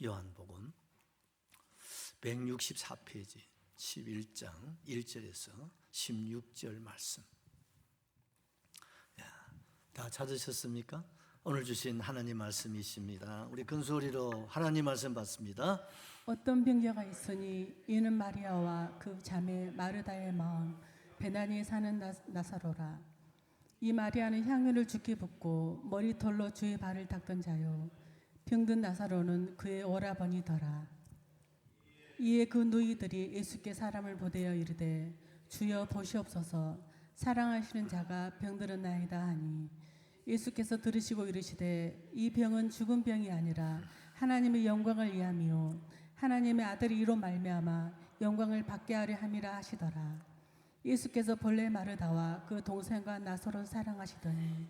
요한복음 164페이지 11장 1절에서 16절 말씀. 다 찾으셨습니까? 오늘 주신 하나님 말씀이십니다. 우리 큰 소리로 하나님 말씀 받습니다. 어떤 병자가 있으니 이는 마리아와 그 자매 마르다의 마을 베나니에 사는 나사로라. 이 마리아는 향유를 주께 붓고 머리털로 주의 발을 닦던 자요, 병든 나사로는 그의 오라버니더라. 이에 그 누이들이 예수께 사람을 보내어 이르되, 주여 보시옵소서, 사랑하시는 자가 병들었나이다 하니, 예수께서 들으시고 이르시되, 이 병은 죽은 병이 아니라 하나님의 영광을 위함이요 하나님의 아들이 이로 말미암아 영광을 받게 하려 함이라 하시더라. 예수께서 본래 마르다와 그 동생과 나사로를 사랑하시더니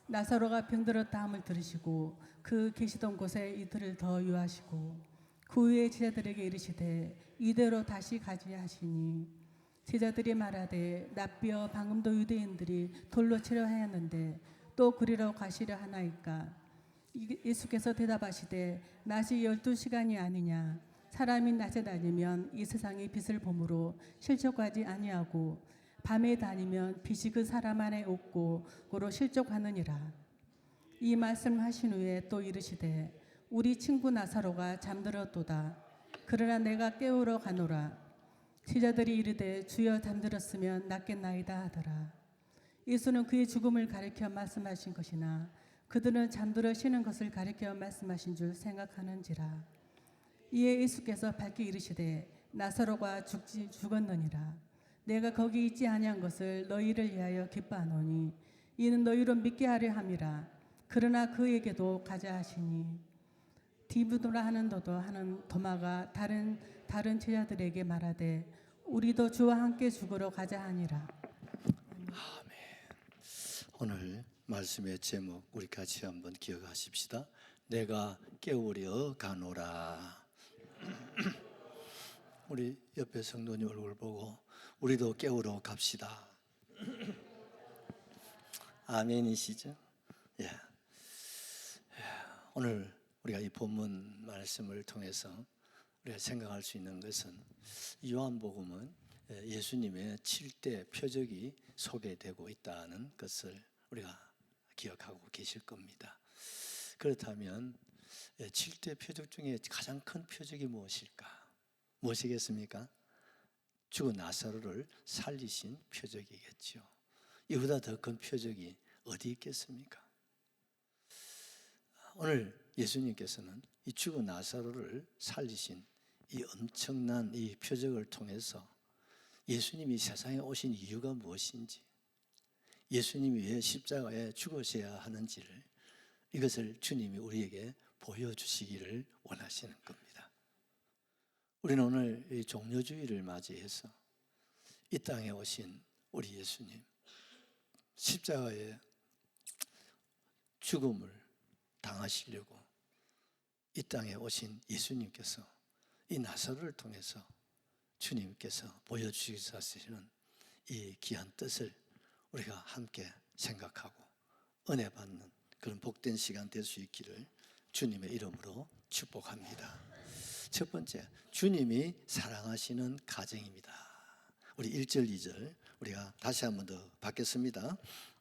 나사로가 병들었다 함을 들으시고 그 계시던 곳에 이틀을 더 유하시고 그 후에 제자들에게 이르시되 이대로 다시 가지 하시니, 제자들이 말하되 납비어 방금도 유대인들이 돌로 치려 하였는데 또 그리러 가시려 하나이까. 예수께서 대답하시되 낮이 12시간이 아니냐. 사람이 낮에 다니면 이 세상의 빛을 보므로 실족하지 아니하고 밤에 다니면 빛이 그 사람 안에 없고 고로 실족하느니라. 이 말씀하신 후에 또 이르시되, 우리 친구 나사로가 잠들었도다. 그러나 내가 깨우러 가노라. 제자들이 이르되 주여 잠들었으면 낫겠나이다 하더라. 예수는 그의 죽음을 가리켜 말씀하신 것이나 그들은 잠들어 쉬는 것을 가리켜 말씀하신 줄 생각하는지라. 이에 예수께서 밝게 이르시되 나사로가 죽었느니라. 내가 거기 있지 아니한 것을 너희를 위하여 기뻐하노니 이는 너희로 믿게 하려 함이라. 그러나 그에게도 가자 하시니, 디브도라 하는 도마가 다른 제자들에게 말하되 우리도 주와 함께 죽으러 가자 하니라. 아멘. 오늘 말씀의 제목 우리 같이 한번 기억하십시다. 내가 깨우려 가노라. 우리 옆에 성도님 얼굴 보고 우리도 깨우러 갑시다. 아멘이시죠? 예. 오늘 우리가 이 본문 말씀을 통해서 우리가 생각할 수 있는 것은, 요한복음은 예수님의 7대 표적이 소개되고 있다는 것을 우리가 기억하고 계실 겁니다. 그렇다면 7대 표적 중에 가장 큰 표적이 무엇일까? 무엇이겠습니까? 죽은 나사로를 살리신 표적이겠죠. 이보다 더 큰 표적이 어디 있겠습니까? 오늘 예수님께서는 이 죽은 나사로를 살리신 이 엄청난 이 표적을 통해서 예수님이 세상에 오신 이유가 무엇인지, 예수님이 왜 십자가에 죽으셔야 하는지를, 이것을 주님이 우리에게 보여주시기를 원하시는 겁니다. 우리는 오늘 이 종려주의를 맞이해서 이 땅에 오신 우리 예수님, 십자가에 죽음을 당하시려고 이 땅에 오신 예수님께서 이 나사로를 통해서 주님께서 보여주시는 이 귀한 뜻을 우리가 함께 생각하고 은혜 받는 그런 복된 시간 될 수 있기를 주님의 이름으로 축복합니다. 첫 번째, 주님이 사랑하시는 가정입니다. 우리 1절, 2절 우리가 다시 한 번 더 받겠습니다.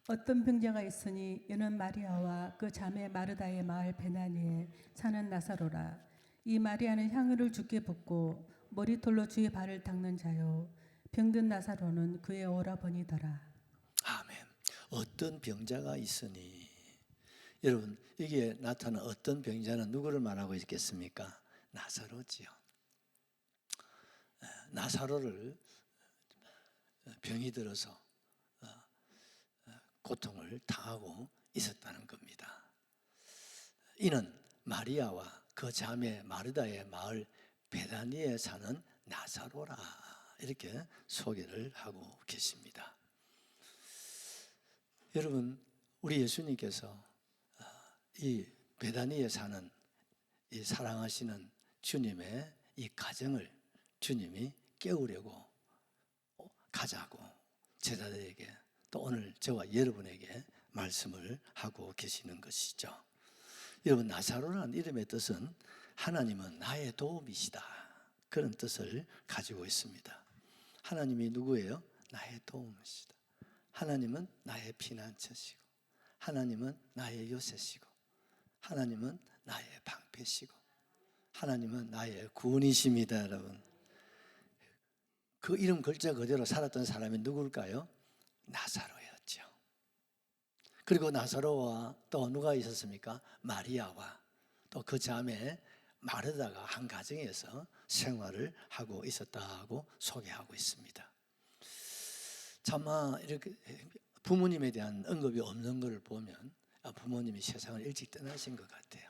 어떤 병자가 있으니 이는 마리아와 그 자매 마르다의 마을 베나니에 사는 나사로라. 이 마리아는 향유를 주께 붓고 머리털로 주의 발을 닦는 자요, 병든 나사로는 그의 오라버니더라. 아멘. 어떤 병자가 있으니, 여러분, 이게 나타난 어떤 병자는 누구를 말하고 있겠습니까? 나사로지요. 나사로를 병이 들어서 고통을 당하고 있었다는 겁니다. 이는 마리아와 그 자매 마르다의 마을 베다니에 사는 나사로라, 이렇게 소개를 하고 계십니다. 여러분, 우리 예수님께서 이 베다니에 사는 이 사랑하시는 주님의 이 가정을 주님이 깨우려고 가자고 제자들에게, 또 오늘 저와 여러분에게 말씀을 하고 계시는 것이죠. 여러분, 나사로라는 이름의 뜻은 하나님은 나의 도움이시다. 그런 뜻을 가지고 있습니다. 하나님이 누구예요? 나의 도움이시다. 하나님은 나의 피난처시고, 하나님은 나의 요새시고, 하나님은 나의 방패시고, 하나님은 나의 구원이십니다. 여러분, 그 이름 글자 그대로 살았던 사람이 누굴까요? 나사로였죠. 그리고 나사로와 또 누가 있었습니까? 마리아와 또 그 자매 마르다가 한 가정에서 생활을 하고 있었다고 소개하고 있습니다. 차마 이렇게 부모님에 대한 언급이 없는 것을 보면 부모님이 세상을 일찍 떠나신 것 같아요.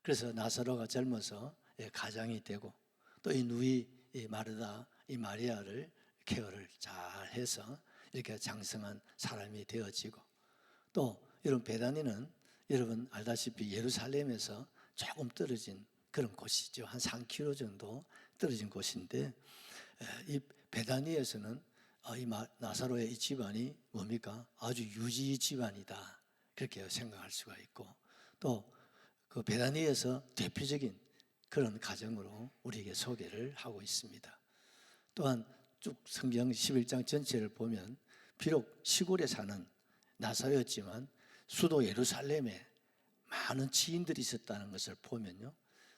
그래서 나사로가 젊어서 가장이 되고 또 이 누이 이 마르다 이 마리아를 케어를 잘 해서 이렇게 장성한 사람이 되어지고, 또 이런 베다니는 여러분 알다시피 예루살렘에서 조금 떨어진 그런 곳이죠. 한 3km 정도 떨어진 곳인데, 이 베다니에서는 이 나사로의 이 집안이 뭡니까? 아주 유지 집안이다, 그렇게 생각할 수가 있고, 또 그 베다니에서 대표적인 그런 가정으로 우리에게 소개를 하고 있습니다. 또한 쭉 성경 11장 전체를 보면 비록 시골에 사는 나사로였지만 수도 예루살렘에 많은 지인들이 있었다는 것을 보면요,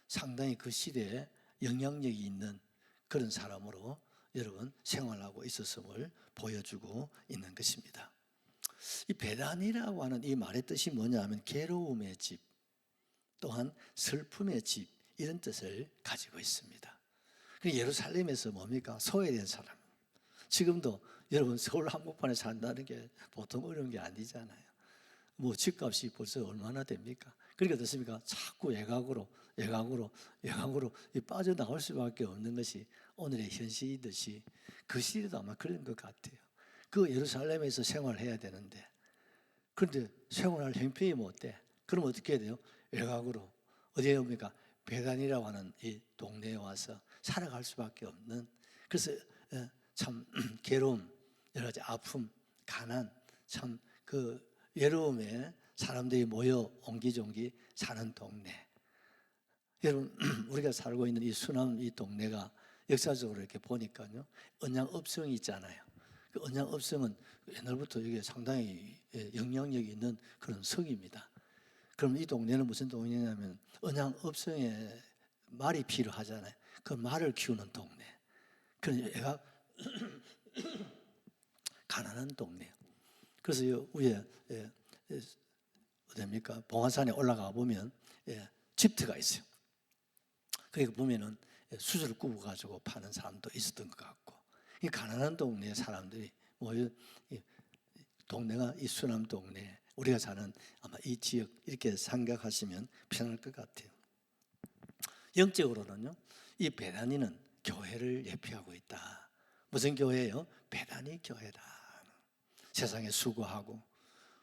상당히 그 시대에 영향력이 있는 그런 사람으로 여러분 생활하고 있었음을 보여주고 있는 것입니다. 이 베단이라고 하는 이 말의 뜻이 뭐냐면 괴로움의 집, 또한 슬픔의 집, 이런 뜻을 가지고 있습니다. 예루살렘에서 뭡니까? 소외된 사람. 지금도 여러분 서울 한복판에 산다는 게 보통 어려운 게 아니잖아요. 뭐 집값이 벌써 얼마나 됩니까? 그러니까 어떻습니까? 자꾸 외곽으로 빠져나올 수밖에 없는 것이 오늘의 현실이듯이 그 시대도 아마 그런 것 같아요. 그 예루살렘에서 생활해야 되는데, 그런데 생활할 형편이 못 돼. 그럼 어떻게 해야 돼요? 외곽으로 어디에 옵니까? 베단이라고 하는 이 동네에 와서 살아갈 수밖에 없는, 그래서 참 괴로움, 여러 가지 아픔, 가난, 참 그 외로움에 사람들이 모여 옹기종기 사는 동네. 여러분, 우리가 살고 있는 이 수남 이 동네가 역사적으로 이렇게 보니까요, 언양읍성이 있잖아요. 그 언양읍성은 옛날부터 이게 상당히 영향력이 있는 그런 성입니다. 그럼 이 동네는 무슨 동네냐면 언양읍성에 말이 필요하잖아요. 그 말을 키우는 동네. 그런 애가 가난한 동네. 그래서 위에 어디입니까? 봉화산에 올라가 보면 집터가 있어요. 거기 보면은 수저를 구워 가지고 파는 사람도 있었던 것 같고, 이 가난한 동네 사람들이 모여 동네가 이 수남 동네, 우리가 사는 아마 이 지역, 이렇게 생각하시면 편할 것 같아요. 영적으로는요, 이 베다니는 교회를 예표하고 있다. 무슨 교회예요? 베다니 교회다. 세상에 수고하고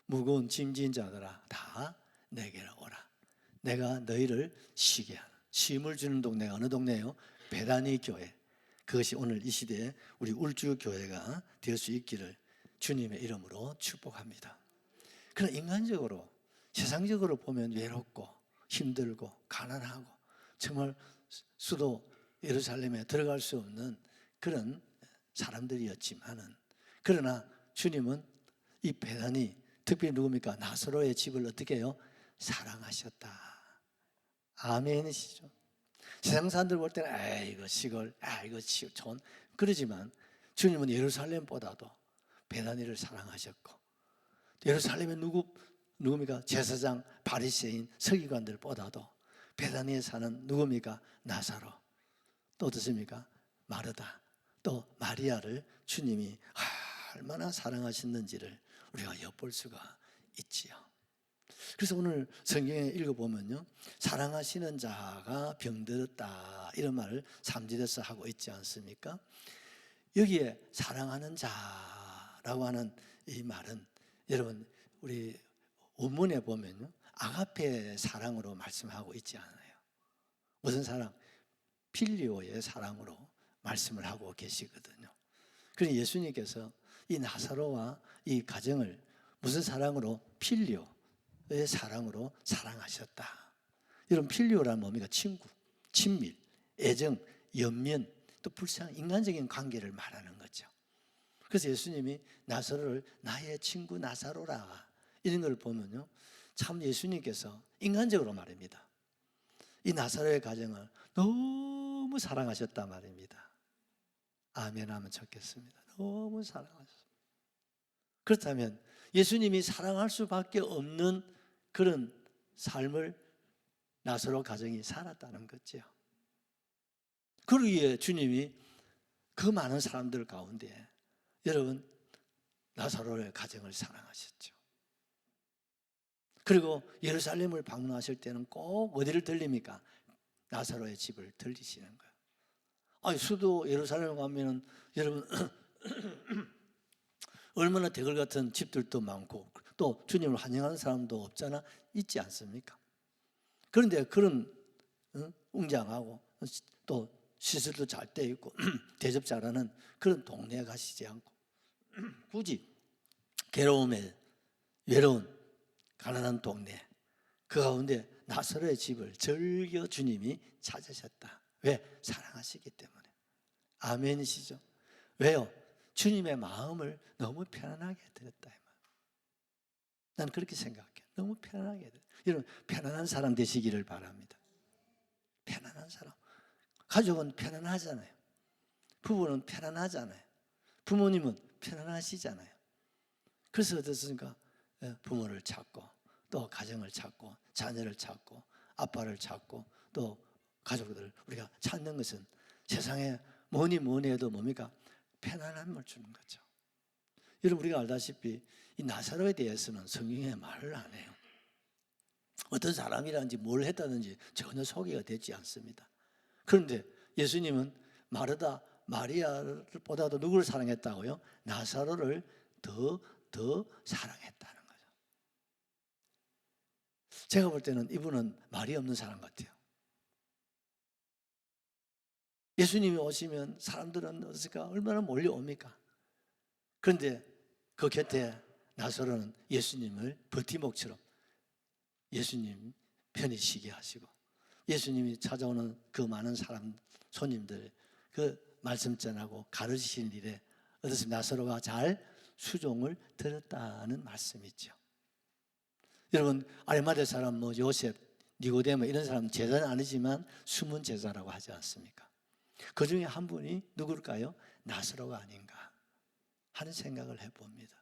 무거운 짐진 자들아 다 내게로 오라. 내가 너희를 쉬게 하는, 쉼을 주는 동네가 어느 동네예요? 베다니 교회. 그것이 오늘 이 시대에 우리 울주 교회가 될 수 있기를 주님의 이름으로 축복합니다. 그러나 인간적으로, 세상적으로 보면 외롭고 힘들고 가난하고 정말 수도 예루살렘에 들어갈 수 없는 그런 사람들이었지만은, 그러나 주님은 이 베다니, 특별히 누굽니까? 나사로의 집을 어떻게 해요? 사랑하셨다. 아멘이시죠. 세상 사람들 볼 때는 이거 시골, 이거 촌, 그러지만 주님은 예루살렘보다도 베다니를 사랑하셨고, 예루살렘의 누굽니까? 제사장, 바리새인, 서기관들보다도 베다니에 사는 누굽니까? 나사로, 또 어떻습니까? 마르다, 또 마리아를 주님이 얼마나 사랑하셨는지를 우리가 엿볼 수가 있지요. 그래서 오늘 성경에 읽어보면요, 사랑하시는 자가 병들었다, 이런 말을 3절에서 하고 있지 않습니까? 여기에 사랑하는 자라고 하는 이 말은 여러분 우리 원문에 보면요, 아가페 사랑으로 말씀하고 있지 않아요. 무슨 사랑? 필리오의 사랑으로 말씀을 하고 계시거든요. 그래서 예수님께서 이 나사로와 이 가정을 무슨 사랑으로? 필리오의 사랑으로 사랑하셨다. 이런 필요란 뭡니까? 친구, 친밀, 애정, 연면, 또 불쌍한 인간적인 관계를 말하는 거죠. 그래서 예수님이 나사로를 나의 친구 나사로라 이런 걸 보면요, 참 예수님께서 인간적으로 말입니다. 이 나사로의 가정을 너무 사랑하셨단 말입니다. 아멘 하면 좋겠습니다. 너무 사랑하셨습니다. 그렇다면 예수님이 사랑할 수밖에 없는 그런 삶을 나사로 가정이 살았다는 거죠. 그러기에 주님이 그 많은 사람들 가운데 여러분 나사로의 가정을 사랑하셨죠. 그리고 예루살렘을 방문하실 때는 꼭 어디를 들립니까? 나사로의 집을 들리시는 거예요. 아니, 수도 예루살렘 가면은 여러분 얼마나 대궐 같은 집들도 많고 또 주님을 환영하는 사람도 없잖아, 있지 않습니까? 그런데 그런 웅장하고 또 시설도 잘 돼 있고 대접 잘하는 그런 동네에 가시지 않고 굳이 외로운 가난한 동네 그 가운데 나사로의 집을 즐겨 주님이 찾으셨다. 왜? 사랑하시기 때문에. 아멘이시죠? 왜요? 주님의 마음을 너무 편안하게 드렸다. 난 그렇게 생각해. 너무 편안하게 드렸다. 여러분 편안한 사람 되시기를 바랍니다. 편안한 사람. 가족은 편안하잖아요. 부부는 편안하잖아요. 부모님은 편안하시잖아요. 그래서 어떻습니까? 부모를 찾고 또 가정을 찾고 자녀를 찾고 아빠를 찾고 또 가족들을 우리가 찾는 것은 세상에 뭐니 해도 뭡니까? 편안함을 주는 거죠. 여러분 우리가 알다시피 이 나사로에 대해서는 성경에 말을 안 해요. 어떤 사람이라든지 뭘 했다든지 전혀 소개가 되지 않습니다. 그런데 예수님은 마르다 마리아보다도 누구를 사랑했다고요? 나사로를 더 사랑했다는 거죠. 제가 볼 때는 이분은 말이 없는 사람 같아요. 예수님이 오시면 사람들은 어떻습니까? 얼마나 몰려옵니까? 그런데 그 곁에 나사로는 예수님을 버팀목처럼 예수님 편히 쉬게 하시고 예수님이 찾아오는 그 많은 사람 손님들 그 말씀 전하고 가르치시는 일에 어떻습니까? 나사로가 잘 수종을 들었다는 말씀이죠. 여러분 아리마대 사람 뭐 요셉, 니고데모 이런 사람 제자는 아니지만 숨은 제자라고 하지 않습니까? 그 중에 한 분이 누굴까요? 나사로가 아닌가 하는 생각을 해봅니다.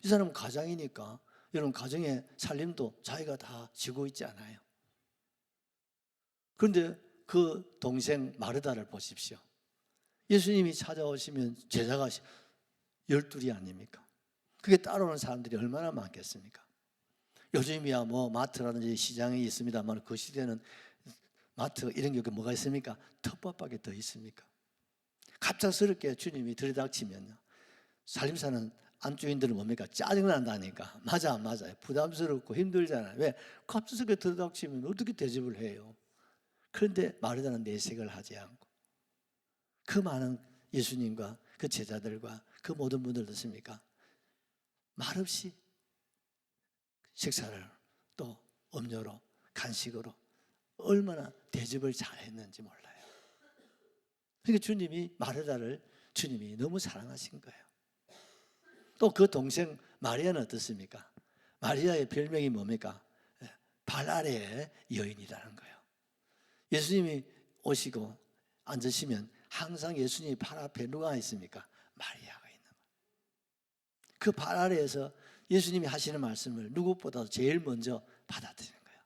이 사람은 가장이니까 여러분 가정의 살림도 자기가 다 지고 있지 않아요. 그런데 그 동생 마르다를 보십시오. 예수님이 찾아오시면 제자가 12이 아닙니까? 그게 따라오는 사람들이 얼마나 많겠습니까? 요즘이야 뭐 마트라든지 시장이 있습니다만 그 시대는 마트 이런 게 뭐가 있습니까? 텃밭밖에 더 있습니까? 갑작스럽게 주님이 들이닥치면요 살림사는 안주인들은 뭡니까? 짜증난다니까. 맞아요. 부담스럽고 힘들잖아요. 왜? 갑작스럽게 들이닥치면 어떻게 대접을 해요? 그런데 마르다는 내색을 하지 않고 그 많은 예수님과 그 제자들과 그 모든 분들 듣습니까? 말없이 식사를 또 음료로 간식으로 얼마나 대접을 잘했는지 몰라요. 그러니까 주님이 마르다를 주님이 너무 사랑하신 거예요. 또 그 동생 마리아는 어떻습니까? 마리아의 별명이 뭡니까? 발 아래의 여인이라는 거예요. 예수님이 오시고 앉으시면 항상 예수님이 발 앞에 누가 있습니까? 마리아가 있는 거예요. 그 발 아래에서 예수님이 하시는 말씀을 누구보다도 제일 먼저 받아들이는 거예요.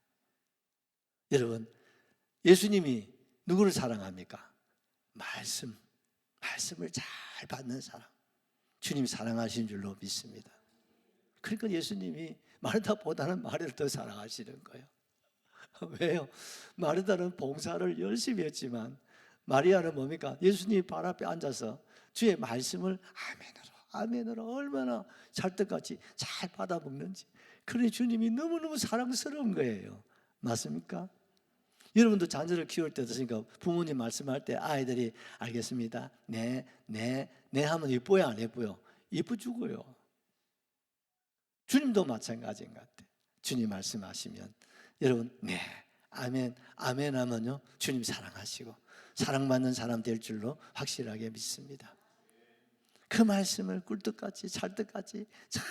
여러분 예수님이 누구를 사랑합니까? 말씀을 잘 받는 사람 주님이 사랑하시는 줄로 믿습니다. 그러니까 예수님이 마르다보다는 마리아를 더 사랑하시는 거예요. 왜요? 마르다는 봉사를 열심히 했지만 마리아는 뭡니까? 예수님이 발 앞에 앉아서 주의 말씀을 아멘으로 얼마나 찰떡같이 잘 받아먹는지. 그러니 주님이 너무너무 사랑스러운 거예요. 맞습니까? 여러분도 자녀를 키울 때 어떠십니까? 부모님 말씀할 때 아이들이 알겠습니다. 네 하면 예뻐요 안 예뻐요? 예뻐 죽어요. 주님도 마찬가지인 것 같아요. 주님 말씀하시면 여러분 네 아멘, 아멘 하면요, 주님 사랑하시고 사랑받는 사람 될 줄로 확실하게 믿습니다. 그 말씀을 꿀떡같이 찰떡같이 잘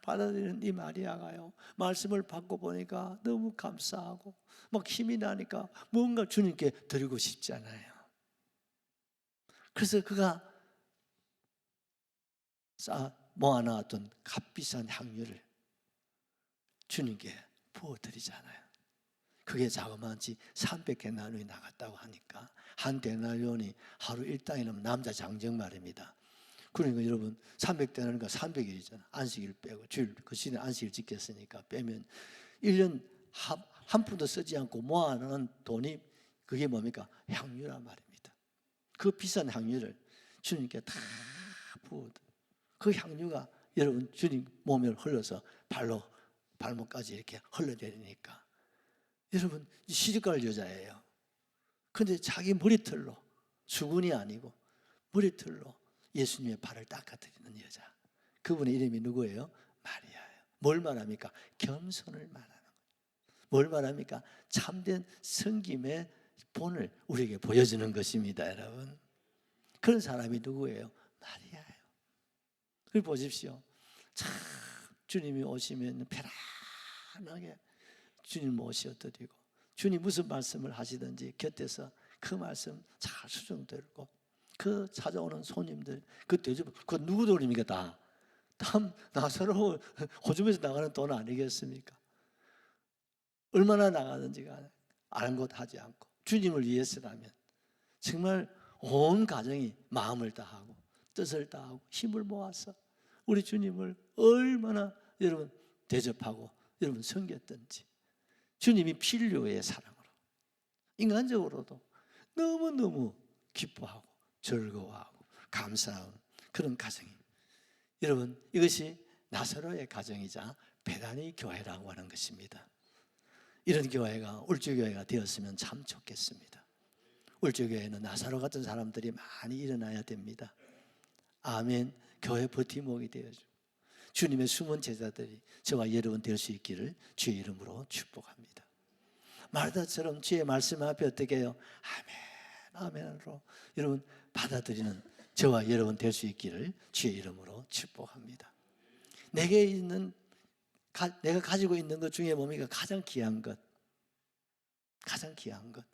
받아들이는 이 마리아가요, 말씀을 받고 보니까 너무 감사하고 막 힘이 나니까 뭔가 주님께 드리고 싶잖아요. 그래서 그가 모아놨던 값비싼 향유를 주님께 부어드리잖아요. 그게 자그마치 300데나리온이 나갔다고 하니까 한 데나리온이 하루 일당이라면 남자 장정 말입니다. 그러니까 여러분 300데나리온이니까 300일이잖아. 안식일 빼고 주일 그 시대 안식일 지켰으니까 빼면 1년 한 푼도 쓰지 않고 모아놓은 돈이 그게 뭡니까? 향유란 말입니다. 그 비싼 향유를 주님께 다 부어도 그 향유가 여러분 주님 몸에 흘러서 발목까지 이렇게 흘러내리니까 여러분 시집갈 여자예요. 근데 자기 머리털로, 수건이 아니고 머리털로 예수님의 발을 닦아드리는 여자, 그분의 이름이 누구예요? 마리아예요. 뭘 말합니까? 겸손을 말하는 거예요. 뭘 말합니까? 참된 섬김의 본을 우리에게 보여주는 것입니다. 여러분, 그런 사람이 누구예요? 마리아예요. 그걸 보십시오. 참 주님이 오시면 편안하게 주님 모셔드리고, 주님 무슨 말씀을 하시든지 곁에서 그 말씀 잘 수정되고, 그 찾아오는 손님들, 그 대접, 그 누구 돈입니까? 다 나사로 호주머니에서 나가는 돈 아니겠습니까? 얼마나 나가는지가 아랑곳하지 않고 주님을 위해서라면 정말 온 가정이 마음을 다하고 뜻을 다하고 힘을 모아서 우리 주님을 얼마나 여러분 대접하고 여러분 섬겼든지, 주님이 필요의 사랑으로 인간적으로도 너무너무 기뻐하고 즐거워하고 감사한 그런 가정이, 여러분 이것이 나사로의 가정이자 베다니 교회라고 하는 것입니다. 이런 교회가 울주교회가 되었으면 참 좋겠습니다. 울주교회는 나사로 같은 사람들이 많이 일어나야 됩니다. 아멘. 교회 버팀목이 되어주고 주님의 숨은 제자들이 저와 여러분 될 수 있기를 주의 이름으로 축복합니다. 마르다처럼 주의 말씀 앞에 어떻게 해요? 아멘, 아멘으로 여러분 받아들이는 저와 여러분 될 수 있기를 주의 이름으로 축복합니다. 내가 가지고 있는 것 중에 뭡니까? 가장 귀한 것, 가장 귀한 것,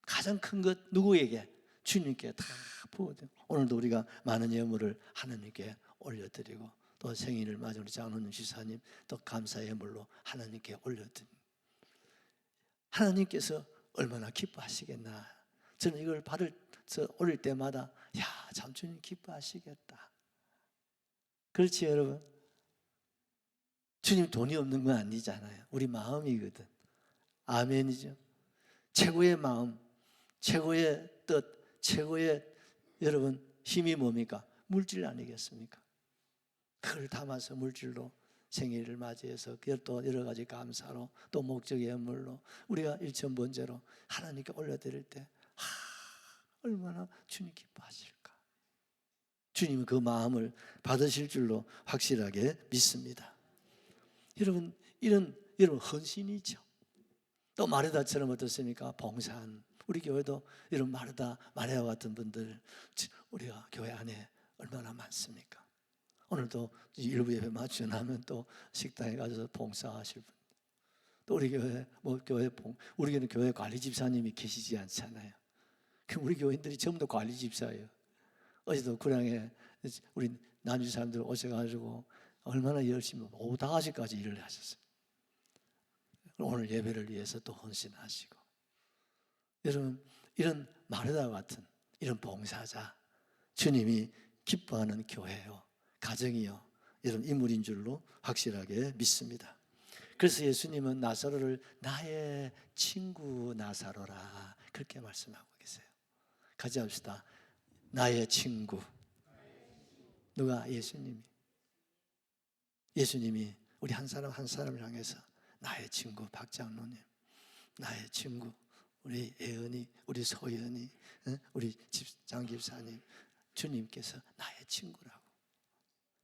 가장 큰 것 누구에게? 주님께 다 부어드리고, 오늘도 우리가 많은 예물을 하나님께 올려드리고, 또 생일을 맞은 우리 장로님 지사님 또 감사의 예물로 하나님께 올려드립니다. 하나님께서 얼마나 기뻐하시겠나. 저는 이걸 올릴 때마다 참 주님 기뻐하시겠다. 그렇지 여러분? 주님 돈이 없는 건 아니잖아요. 우리 마음이거든. 아멘이죠. 최고의 마음, 최고의 뜻, 최고의 여러분 힘이 뭡니까? 물질 아니겠습니까? 그걸 담아서 물질로 생일을 맞이해서 또 여러 가지 감사로 또 목적의 예물로 우리가 일천번제로 하나님께 올려드릴 때 얼마나 주님 기뻐하실까. 주님은 그 마음을 받으실 줄로 확실하게 믿습니다. 여러분 여러분 헌신이죠. 또 마르다처럼 어떻습니까? 봉사한 우리 교회도 이런 마리아와 같은 분들 우리가 교회 안에 얼마나 많습니까? 오늘도 일부 예배 마치고 나면 또 식당에 가서 봉사하실 분, 또 우리 교회 우리 교회는 교회 관리 집사님이 계시지 않잖아요. 그럼 우리 교인들이 전부 다 관리 집사예요. 어제도 구량에 우리 남주 사람들 오셔가지고 얼마나 열심히 오후 5시까지 일을 하셨어요. 오늘 예배를 위해서 또 헌신하시고, 여러분 이런 마르다 같은 이런 봉사자 주님이 기뻐하는 교회요, 가정이요, 이런 인물인 줄로 확실하게 믿습니다. 그래서 예수님은 나사로를 나의 친구 나사로라 그렇게 말씀하고 계세요. 같이 합시다. 나의 친구. 누가? 예수님이 우리 한 사람 한 사람을 향해서 나의 친구 박장로님, 나의 친구 우리 예은이, 우리 소연이, 우리 장집사님, 주님께서 나의 친구라고,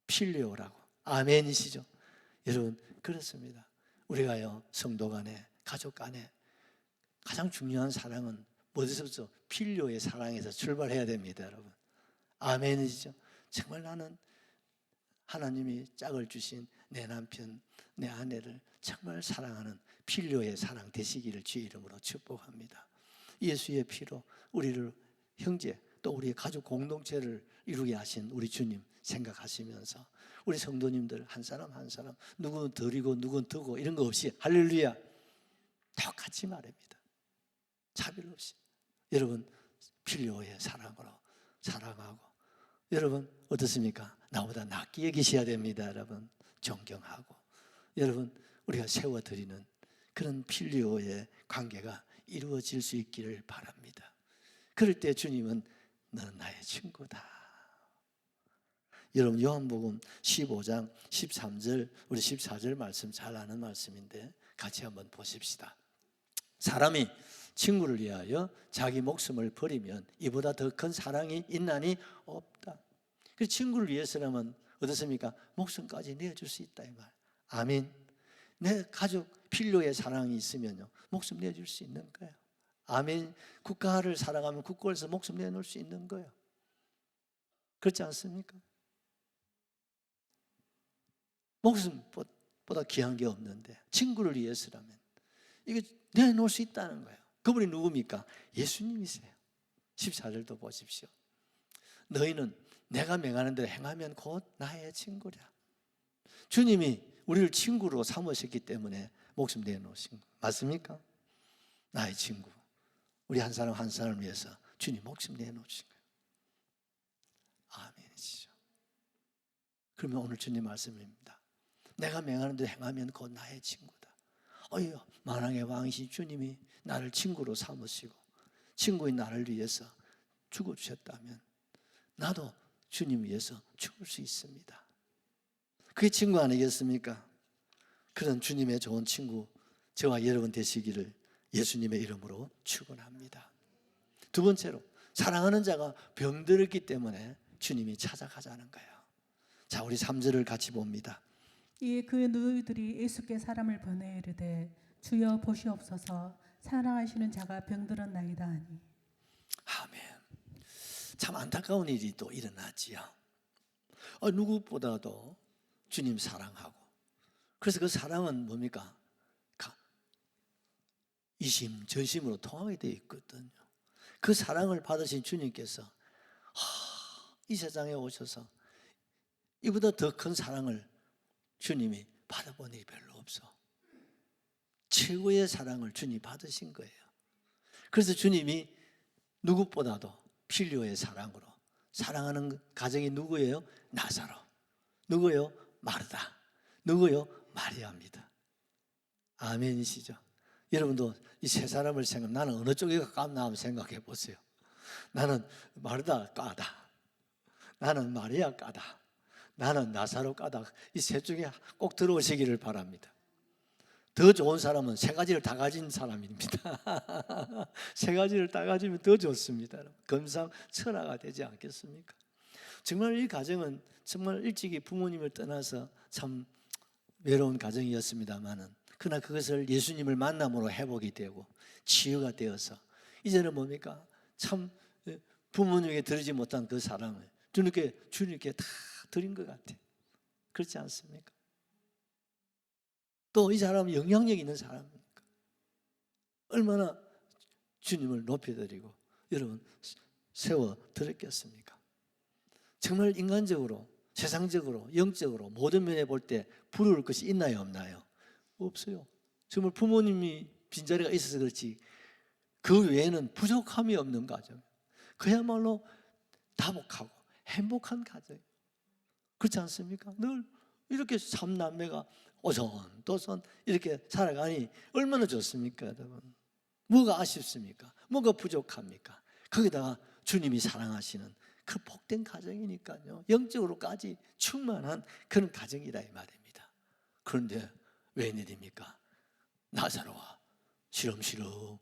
필요라고. 아멘이시죠? 여러분 그렇습니다. 우리가요 성도 간에 가족 간에 가장 중요한 사랑은 어디서부터? 필요의 사랑에서 출발해야 됩니다, 여러분. 아멘이죠. 정말 나는 하나님이 짝을 주신 내 남편, 내 아내를 정말 사랑하는 필요의 사랑 되시기를 주의 이름으로 축복합니다. 예수의 피로 우리를 형제 또 우리의 가족 공동체를 이루게 하신 우리 주님 생각하시면서 우리 성도님들 한 사람 한 사람 누구는 덜이고 누구는 더고 이런 거 없이 할렐루야 똑같이 말합니다. 차별 없이 여러분 필요의 사랑으로 사랑하고 여러분 어떻습니까? 나보다 낫게 여기셔야 됩니다. 여러분 존경하고 여러분 우리가 세워드리는 그런 필요의 관계가 이루어질 수 있기를 바랍니다. 그럴 때 주님은 너는 나의 친구다. 여러분 요한복음 15장 13절 우리 14절 말씀 잘 아는 말씀인데 같이 한번 보십시다. 사람이 친구를 위하여 자기 목숨을 버리면 이보다 더 큰 사랑이 있나니 없다. 그 친구를 위해서라면 어떻습니까? 목숨까지 내어줄 수 있다 이 말. 아멘. 내 가족 필요의 사랑이 있으면요 목숨 내줄 수 있는 거예요. 아멘. 국가를 사랑하면 국가에서 목숨 내놓을 수 있는 거예요. 그렇지 않습니까? 목숨보다 귀한 게 없는데 친구를 위해서라면 이게 내놓을 수 있다는 거예요. 그분이 누굽니까? 예수님이세요. 14절도 보십시오. 너희는 내가 명하는 대로 행하면 곧 나의 친구랴. 주님이 우리를 친구로 삼으셨기 때문에 목숨 내놓으신 거 맞습니까? 나의 친구 우리 한 사람 한 사람을 위해서 주님 목숨 내놓으신 거예요. 아멘이시죠. 그러면 오늘 주님 말씀입니다. 내가 명하는 대로 행하면 곧 나의 친구다. 어휴 만왕의 왕이신 주님이 나를 친구로 삼으시고 친구인 나를 위해서 죽어주셨다면 나도 주님 위해서 죽을 수 있습니다. 그게 친구 아니겠습니까? 그런 주님의 좋은 친구 저와 여러분 되시기를 예수님의 이름으로 축원합니다. 두 번째로 사랑하는 자가 병들었기 때문에 주님이 찾아가자는 거예요. 자 우리 3절을 같이 봅니다. 이에 그 너희들이 예수께 사람을 보내 이르되 주여 보시옵소서 사랑하시는 자가 병들었나이다 하니. 아멘. 참 안타까운 일이 또 일어나지요. 누구보다도 주님 사랑하고 그래서 그 사랑은 뭡니까? 이심전심으로 통하게 되어 있거든요. 그 사랑을 받으신 주님께서 이 세상에 오셔서 이보다 더 큰 사랑을 주님이 받아본 일이 별로 없어. 최고의 사랑을 주님이 받으신 거예요. 그래서 주님이 누구보다도 필요의 사랑으로 사랑하는 가정이 누구예요? 나사로. 누구예요? 마르다. 누구예요? 마리아입니다. 아멘이시죠? 여러분도 이 세 사람을 생각 나는 어느 쪽에 가깝나 한번 생각해 보세요. 나는 마르다 까다. 나는 마리아 까다. 나는 나사로 까다. 이 세 중에 꼭 들어오시기를 바랍니다. 더 좋은 사람은 세 가지를 다 가진 사람입니다. 세 가지를 다 가지면 더 좋습니다. 금상첨화가 되지 않겠습니까? 정말 이 가정은 정말 일찍이 부모님을 떠나서 참 외로운 가정이었습니다만은 그러나 그것을 예수님을 만남으로 회복이 되고 치유가 되어서 이제는 뭡니까? 참 부모님에게 드리지 못한 그 사랑을 주님께 다 드린 것 같아요. 그렇지 않습니까? 또 이 사람은 영향력 있는 사람입니까? 얼마나 주님을 높여드리고 여러분 세워드렸겠습니까? 정말 인간적으로 세상적으로 영적으로 모든 면에 볼 때 부러울 것이 있나요 없나요? 없어요. 정말 부모님이 빈자리가 있어서 그렇지 그 외에는 부족함이 없는 가정, 그야말로 다복하고 행복한 가정. 그렇지 않습니까? 늘 이렇게 삼남매가 오손도손 이렇게 살아가니 얼마나 좋습니까 여러분? 뭐가 아쉽습니까? 뭐가 부족합니까? 거기다가 주님이 사랑하시는 그 복된 가정이니까요 영적으로까지 충만한 그런 가정이다 이 말입니다. 그런데 웬일입니까? 나사로가 시름시름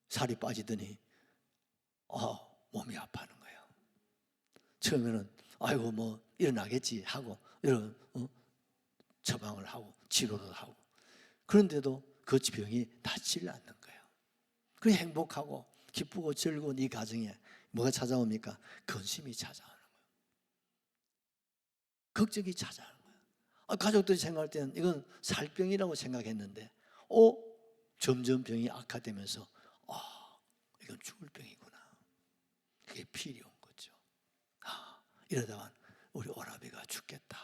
살이 빠지더니 몸이 아파하는 거예요. 처음에는 아이고 뭐 일어나겠지 하고 이런 처방을 하고 치료를 하고 그런데도 그 병이 낫질 않는 거예요. 그 행복하고 기쁘고 즐거운 이 가정에 뭐가 찾아옵니까? 근심이 찾아오는 거예요. 걱정이 찾아오는 거예요. 가족들이 생각할 때는 이건 살병이라고 생각했는데 점점 병이 악화되면서 이건 죽을 병이구나. 그게 필요 온 거죠. 이러다가 우리 오라비가 죽겠다.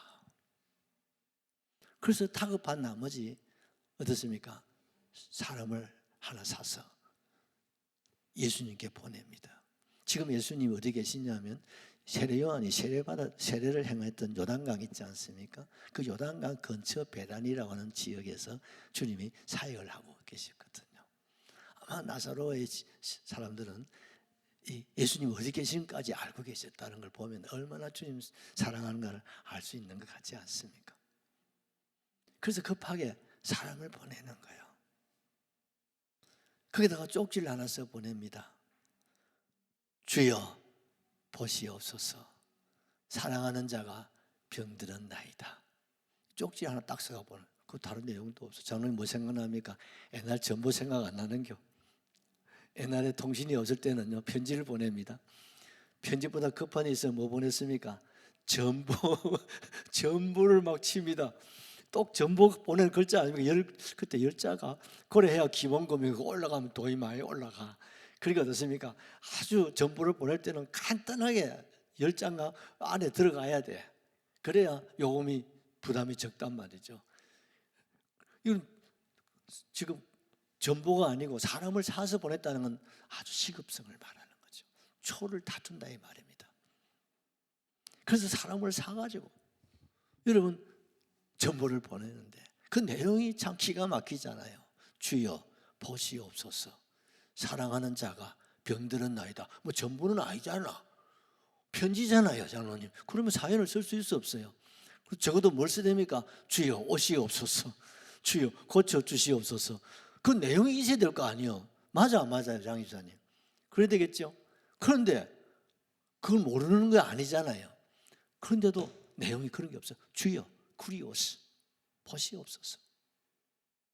그래서 다급한 나머지 어떻습니까? 사람을 하나 사서 예수님께 보냅니다. 지금 예수님이 어디 계시냐면 세례요한이 세례를 행했던 요단강 있지 않습니까? 그 요단강 근처 베다니라고 하는 지역에서 주님이 사역을 하고 계셨거든요. 아마 나사로의 사람들은 이 예수님 어디 계신까지 알고 계셨다는 걸 보면 얼마나 주님 사랑하는가를 알 수 있는 것 같지 않습니까? 그래서 급하게 사람을 보내는 거예요. 거기다가 쪽지를 하나 써 보냅니다. 주여 보시옵소서. 사랑하는 자가 병들었나이다. 쪽지 하나 딱 써가 보는. 그 다른 내용도 없어. 장로님 뭐 생각납니까? 옛날 전보 생각 안 나는겨. 옛날에 통신이 없을 때는요 편지를 보냅니다. 편지보다 급한 일 있으면 뭐 보냈습니까? 전보를 막 칩니다. 똑 전보 보내는 글자 아닙니까? 그때 열자가 그래야 기본금이 올라가면 돈이 많이 올라가. 그러니까 어떻습니까? 아주 전보를 보낼 때는 간단하게 10장가 안에 들어가야 돼. 그래야 요금이 부담이 적단 말이죠. 이건 지금 전보가 아니고 사람을 사서 보냈다는 건 아주 시급성을 말하는 거죠. 초를 다툰다 이 말입니다. 그래서 사람을 사가지고 여러분 전보를 보내는데 그 내용이 참 기가 막히잖아요. 주여 보시옵소서. 사랑하는 자가 병들었나이다. 뭐 전부는 아니잖아. 편지잖아요, 장로님. 그러면 사연을 쓸 수 있어 없어요? 적어도 뭘 써야 됩니까? 주여 오시옵소서. 주여 고쳐 주시옵소서. 그 내용이 있어야 될 거 아니에요. 맞아요, 장 집사님. 그래야 되겠죠? 그런데 그걸 모르는 거 아니잖아요. 그런데도 내용이 그런 게 없어요. 주여 쿠리오스 보시옵소서.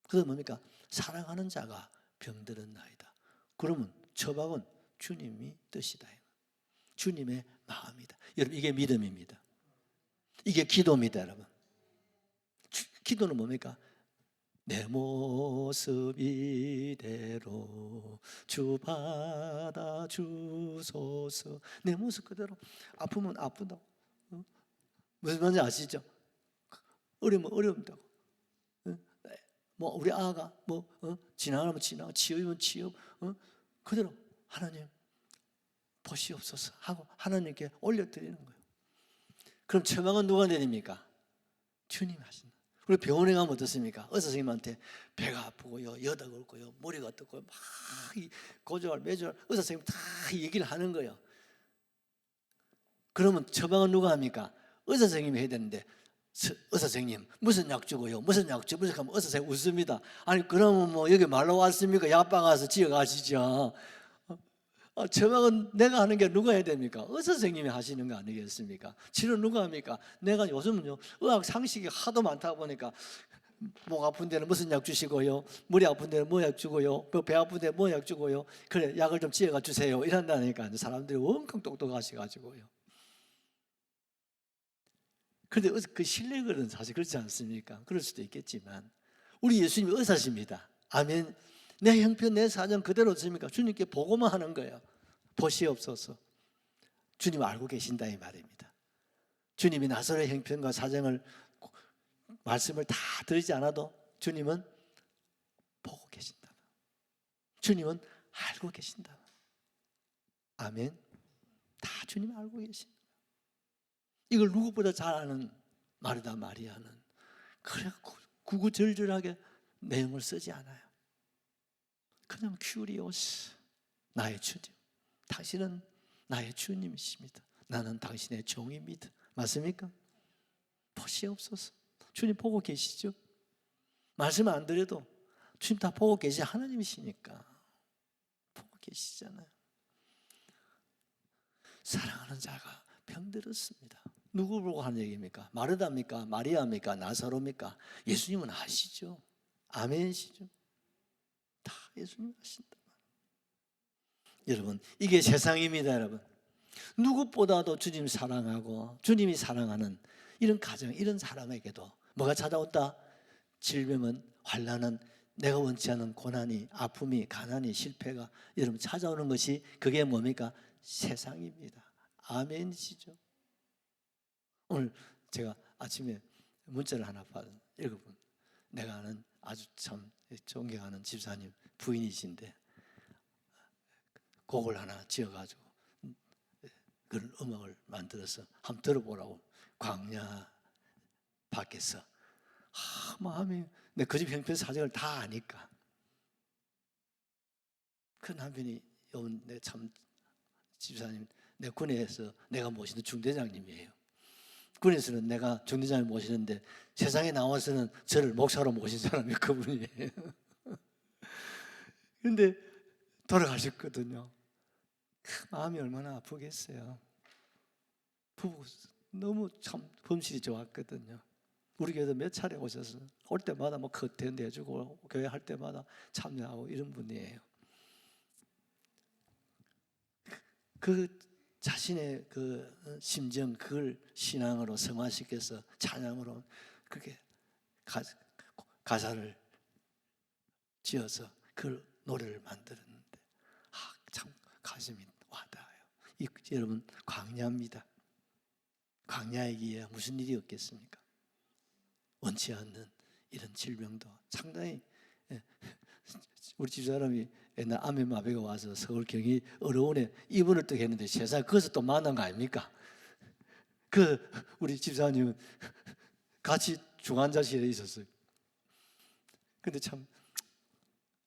그래서 뭡니까? 사랑하는 자가 병들었나이다. 그러면 처방은 주님이 뜻이다. 주님의 마음이다. 여러분 이게 믿음입니다. 이게 기도입니다, 여러분. 기도는 뭡니까? 내 모습 이대로 주 받아주소서. 내 모습 그대로. 아프면 아프다고. 무슨 말인지 아시죠? 어려우면 어렵다고. 뭐 우리 아가 지나가면 지나가, 치우면 치우, 그대로 하나님 보시옵소서 하고 하나님께 올려드리는 거예요. 그럼 처방은 누가 내립니까? 주님이 하신다. 그리고 병원에 가면 어떻습니까? 의사 선생님한테 배가 아프고요, 여다 굵고요, 머리가 어떻고요, 막 고조할 매조할 의사 선생님 다 얘기를 하는 거예요. 그러면 처방은 누가 합니까? 의사 선생님이 해야 되는데 의사 선생님 무슨 약 주고요, 무슨 약 주고 무슨 하면 의사 선생님 웃습니다. 아니 그러면 뭐 여기 말로 왔습니까? 약방 가서 지어 가시죠. 처방은 내가 하는 게 누가 해야 됩니까? 의사 선생님이 하시는 거 아니겠습니까? 치료 누가 합니까? 내가 요즘은요 의학 상식이 하도 많다 보니까 목 아픈 데는 무슨 약 주시고요, 머리 아픈 데는 뭐 약 주고요, 배 아픈 데는 뭐 약 주고요, 그래 약을 좀 지어가 주세요 이런다니까 사람들이 엄청 똑똑하셔가지고요. 그런데 그 실력은 사실 그렇지 않습니까? 그럴 수도 있겠지만 우리 예수님이 의사십니다. 아멘. 내 형편 내 사정 그대로 없습니까? 주님께 보고만 하는 거예요. 보시옵소서. 주님 알고 계신다 이 말입니다. 주님이 나사로의 형편과 사정을 말씀을 다 드리지 않아도 주님은 보고 계신다. 주님은 알고 계신다. 아멘. 다 주님 알고 계신다. 이걸 누구보다 잘 아는 마르다 마리아는 그래 구구절절하게 내용을 쓰지 않아요. 그냥 큐리오스, 나의 주님, 당신은 나의 주님이십니다. 나는 당신의 종입니다. 맞습니까? 보시옵소서. 주님 보고 계시죠? 말씀 안 드려도 주님 다 보고 계시 하나님이시니까 보고 계시잖아요. 사랑하는 자가 병들었습니다. 누구 보고 하는 얘기입니까? 마르다입니까? 마리아입니까? 나사로입니까? 예수님은 아시죠? 아멘이시죠? 다 예수님 아신다. 여러분, 이게 세상입니다. 여러분, 누구보다도 주님 사랑하고 주님이 사랑하는 이런 가정, 이런 사람에게도 뭐가 찾아온다? 질병은, 환난은, 내가 원치 않는 고난이, 아픔이, 가난이, 실패가 여러분 찾아오는 것이, 그게 뭡니까? 세상입니다. 아멘이시죠? 오늘 제가 아침에 문자를 하나 읽어본, 내가 아는 아주 참 존경하는 집사님 부인이신데 곡을 하나 지어가지고 그런 음악을 만들어서 한번 들어보라고, 광야 밖에서. 마음이, 내 그 집 형편 사정을 다 아니까. 그 남편이, 내 참 집사님, 내 군에서 내가 모시는 중대장님이에요. 군에서는 내가 중대장을 모시는데 세상에 나와서는 저를 목사로 모신 사람이 그분이에요. 그런데 돌아가셨거든요. 그 마음이 얼마나 아프겠어요. 부부 너무 참 품질이 좋았거든요. 우리 교회도 몇 차례 오셔서 올 때마다 뭐 커튼 내주고 교회 할 때마다 참여하고 이런 분이에요. 그 자신의 그 심정, 그걸 신앙으로 승화시켜서 찬양으로 그렇게 가사를 지어서 그 노래를 만들었는데, 참 가슴이 와닿아요. 여러분, 광야입니다. 광야이기에 무슨 일이 없겠습니까? 원치 않는 이런 질병도 상당히, 우리 집사람이 옛날 암에마비가 와서 서울 경희 어려운에 입원을 또 했는데 세상에 거기서 또 만난 거 아닙니까? 우리 집사님은 같이 중환자실에 있었어요. 근데 참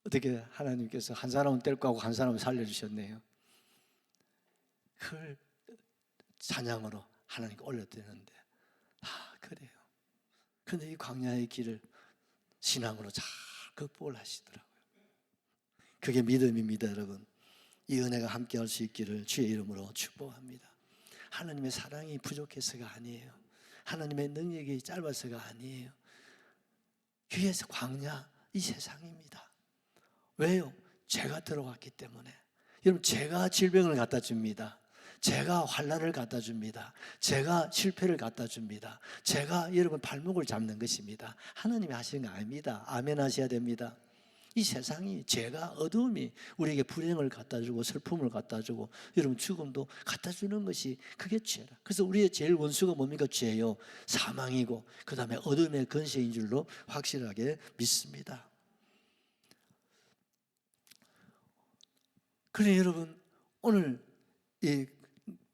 어떻게 하나님께서 한 사람은 데리고 가고 한 사람은 살려주셨네요. 그걸 찬양으로 하나님께 올려드리는데, 그래요. 그런데 이 광야의 길을 신앙으로 잘 극복을 하시더라고요. 그게 믿음입니다. 여러분, 이 은혜가 함께 할 수 있기를 주의 이름으로 축복합니다. 하나님의 사랑이 부족해서가 아니에요. 하나님의 능력이 짧아서가 아니에요. 위에서 광야, 이 세상입니다. 왜요? 죄가 들어왔기 때문에. 여러분, 죄가 질병을 갖다 줍니다. 죄가 환난을 갖다 줍니다. 죄가 실패를 갖다 줍니다. 죄가 여러분 발목을 잡는 것입니다. 하나님이 하시는 거 아닙니다. 아멘 하셔야 됩니다. 이 세상이, 죄가, 어두움이 우리에게 불행을 갖다 주고 슬픔을 갖다 주고 여러분 죽음도 갖다 주는 것이, 그게 죄라. 그래서 우리의 제일 원수가 뭡니까? 죄요, 사망이고 그 다음에 어둠의 근세인 줄로 확실하게 믿습니다. 그래 여러분, 오늘 이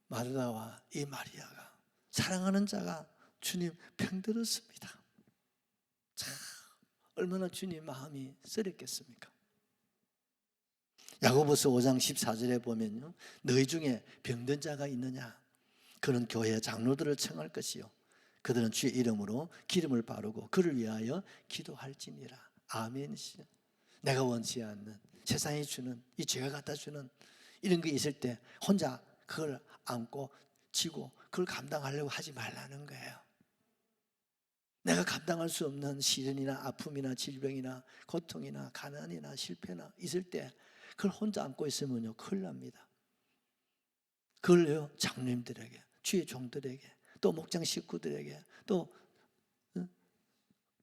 마르다와 이 마리아가, 사랑하는 자가 주님 병들었습니다. 참 얼마나 주님 마음이 쓰렸겠습니까? 야고보서 5장 14절에 보면요, 너희 중에 병든 자가 있느냐? 그는 교회 장로들을 청할 것이요, 그들은 주의 이름으로 기름을 바르고 그를 위하여 기도할지니라. 아멘이시죠. 내가 원치 않는, 세상이 주는, 이 죄가 갖다 주는 이런 게 있을 때 혼자 그걸 안고 지고 그걸 감당하려고 하지 말라는 거예요. 내가 감당할 수 없는 시련이나 아픔이나 질병이나 고통이나 가난이나 실패나 있을 때 그걸 혼자 안고 있으면요, 큰일 납니다. 그걸요, 장로님들에게, 주의 종들에게, 또 목장 식구들에게, 또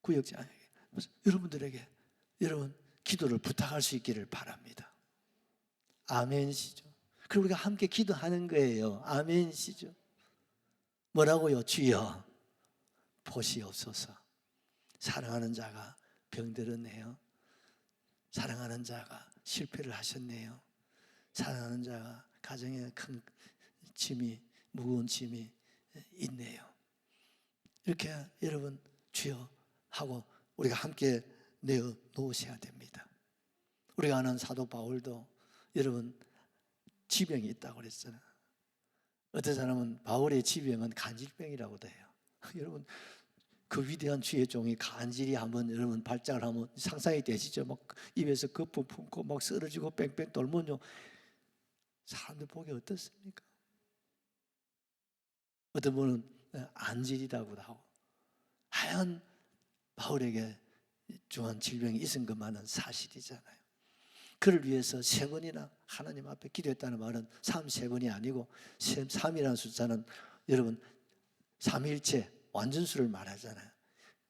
구역장에게, 여러분들에게 여러분 기도를 부탁할 수 있기를 바랍니다. 아멘이시죠. 그리고 우리가 함께 기도하는 거예요. 아멘이시죠. 뭐라고요? 주여 보시옵소서. 사랑하는 자가 병들었네요. 사랑하는 자가 실패를 하셨네요. 사랑하는 자가 가정에 큰 짐이, 무거운 짐이 있네요. 이렇게 여러분 주여 하고 우리가 함께 내어 놓으셔야 됩니다. 우리가 아는 사도 바울도 여러분 지병이 있다고 그랬잖아요. 어떤 사람은 바울의 지병은 간질병이라고도 해요. 여러분 그 위대한 주의 종이 간질이 한번 여러분 발작을 하면 상상이 되시죠? 막 입에서 거품 품고 막 쓰러지고 뺑뺑 돌면요, 사람들 보기 어떻습니까? 어떤 분은 안질이라고도 하고, 하얀 바울에게 중한 질병이 있은 것만은 사실이잖아요. 그를 위해서 3번이나 하나님 앞에 기도했다는 말은 33번이 아니고 3이라는 숫자는 여러분 삼위일체 완전수를 말하잖아요.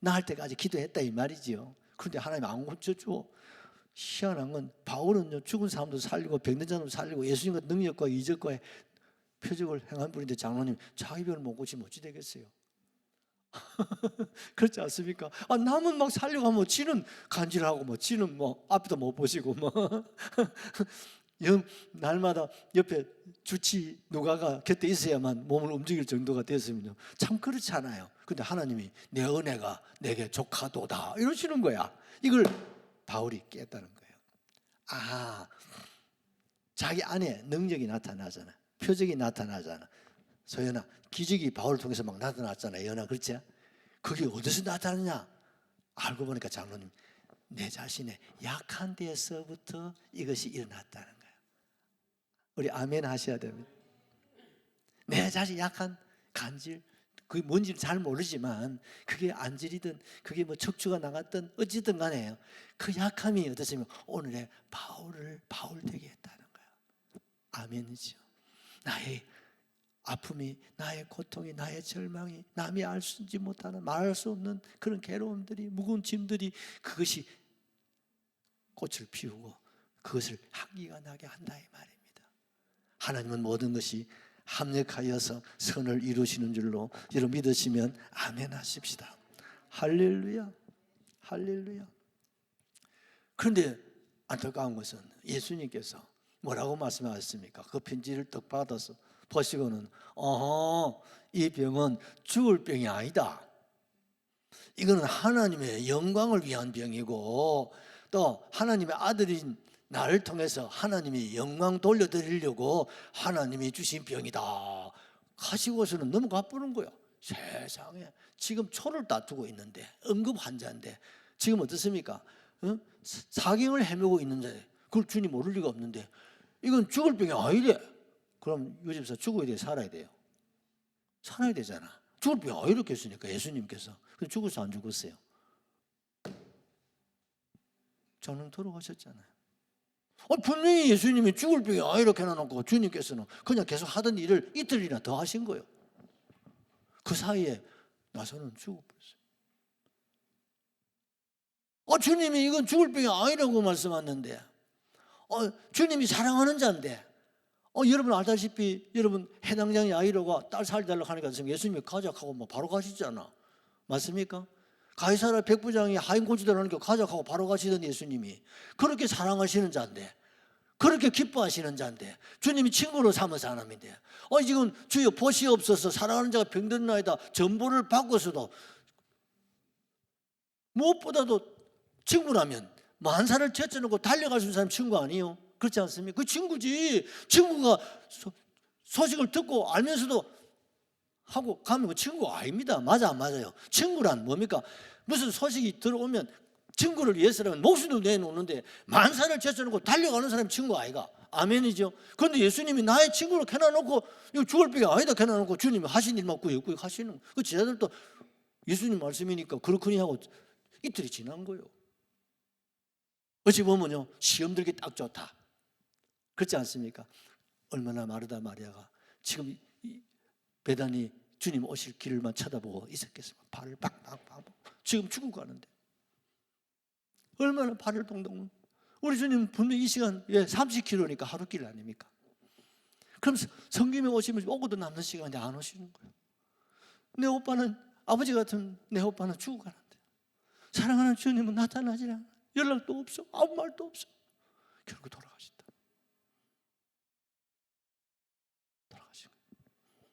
나을 때까지 기도했다 이 말이지요. 그런데 하나님 안 고쳐줘. 희한한 건 바울은요, 죽은 사람도 살리고 병든 사람도 살리고 예수님과 능력과 이적과의 표적을 행한 분인데 장로님 자기 병을 못 고치면 어찌 되겠어요? 그렇지 않습니까? 남은 막 살려고 하면 지는 간질하고 뭐 지는 뭐 앞도 못 보시고 뭐 날마다 옆에 주치 누가가 곁에 있어야만 몸을 움직일 정도가 됐으면요, 참 그렇잖아요. 근데 하나님이 내 은혜가 내게 족하도다 이러시는 거야. 이걸 바울이 깼다는 거예요. 자기 안에 능력이 나타나잖아. 표적이 나타나잖아. 소연아, 기적이 바울을 통해서 막 나타났잖아. 연아, 그렇지? 그게 어디서 나타나냐? 알고 보니까 장로님, 내 자신의 약한 데에서부터 이것이 일어났다는 거예요. 우리 아멘 하셔야 됩니다. 내 자신 약한 간질, 그게 뭔지는 잘 모르지만 그게 안질이든 그게 뭐 척추가 나갔든 어찌든 간에 그 약함이 어떻으면 오늘의 바울 되게 했다는 거예요. 아멘이죠. 나의 아픔이, 나의 고통이, 나의 절망이, 남이 알지 못하는, 말할 수 없는 그런 괴로움들이, 무거운 짐들이 그것이 꽃을 피우고 그것을 향기가 나게 한다 이 말입니다. 하나님은 모든 것이 합력하여서 선을 이루시는 줄로 여러분 믿으시면 아멘 하십시다. 할렐루야, 할렐루야. 그런데 안타까운 것은 예수님께서 뭐라고 말씀하셨습니까? 그 편지를 딱 받아서 보시고는 이 병은 죽을 병이 아니다. 이거는 하나님의 영광을 위한 병이고 또 하나님의 아들인 나를 통해서 하나님이 영광 돌려드리려고 하나님이 주신 병이다 하시고서는 넘어가 버는 거야. 세상에 지금 초를 다투고 있는데, 응급 환자인데 지금 어떻습니까? 사경을 헤매고 있는데 그걸 주님 모를 리가 없는데 이건 죽을 병이 아니래. 그럼 요즘서 죽어야 돼, 살아야 돼요? 살아야 되잖아. 죽을 병이 아니렇게 했으니까 예수님께서. 근데 죽어서 안 죽었어요? 저는 돌아가셨잖아요. 분명히 예수님이 죽을 병이 아니렇게 해놓고 주님께서는 그냥 계속 하던 일을 이틀이나 더 하신 거예요. 그 사이에 나서는 죽어버렸어요. 주님이 이건 죽을 병이 아니라고 말씀하셨는데, 주님이 사랑하는 자인데, 여러분 알다시피 여러분 해당장이 아이로가 딸 살달라고 하니까 예수님이 가자하고 뭐 바로 가시잖아. 맞습니까? 가이사라 백부장이 하인 고지들하니까 가자하고 바로 가시던 예수님이 그렇게 사랑하시는 자인데, 그렇게 기뻐하시는 자인데, 주님이 친구로 삼은 사람인데, 지금 주여 보시옵소서, 사랑하는 자가 병든 나이다 전보를 바꿔서도 무엇보다도 친구라면 만사를 제쳐놓고 달려갈 수 있는 사람 친구 아니에요? 그렇지 않습니까? 그 친구지. 친구가 소식을 듣고 알면서도 하고 가면 그 친구가 아닙니다. 맞아 안 맞아요? 친구란 뭡니까? 무슨 소식이 들어오면 친구를 위해서라면 목숨도 내놓는데 만사를 제쳐놓고 달려가는 사람이 친구 아이가? 아멘이죠. 그런데 예수님이 나의 친구로 캐놔놓고 이거 죽을 병이 아니다 캐놔놓고 주님이 하신 일만 꾸역꾸역 하시는 그 제자들도 예수님 말씀이니까 그렇거니 하고 이틀이 지난 거예요. 어찌 보면요, 시험 들기 딱 좋다. 그렇지 않습니까? 얼마나 마르다 마리아가 지금 베다니 주님 오실 길만 쳐다보고 있었겠습니까? 발을 빡빡빡 지금 죽고 가는데 얼마나 발을 동동. 우리 주님 분명히 이 시간 30km니까 하루 길 아닙니까? 그럼 성김에 오시면 오고도 남는 시간인데 안 오시는 거예요. 내 오빠는, 아버지 같은 내 오빠는 죽고 가는데 사랑하는 주님은 나타나지 않아. 연락도 없어. 아무 말도 없어. 결국 돌아가신다. 돌아가신 거예요.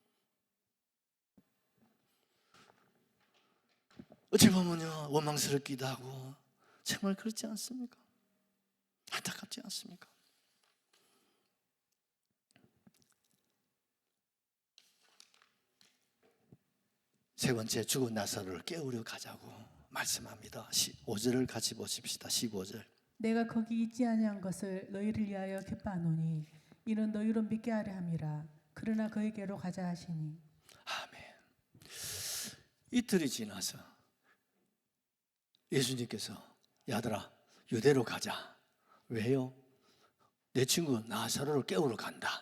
어찌 보면요, 원망스럽기도 하고 정말 그렇지 않습니까? 안타깝지 않습니까? 세 번째, 죽은 나사로를 깨우려 가자고 말씀합니다. 15절을 같이 보십시다. 15절. 내가 거기 있지 아니한 것을 너희를 위하여 기뻐하노니 이는 너희로 믿게 하려 함이라. 그러나 그에게로 가자 하시니. 아멘. 이틀이 지나서 예수님께서 야들아 유대로 가자. 왜요? 내 친구 나사로를 깨우러 간다.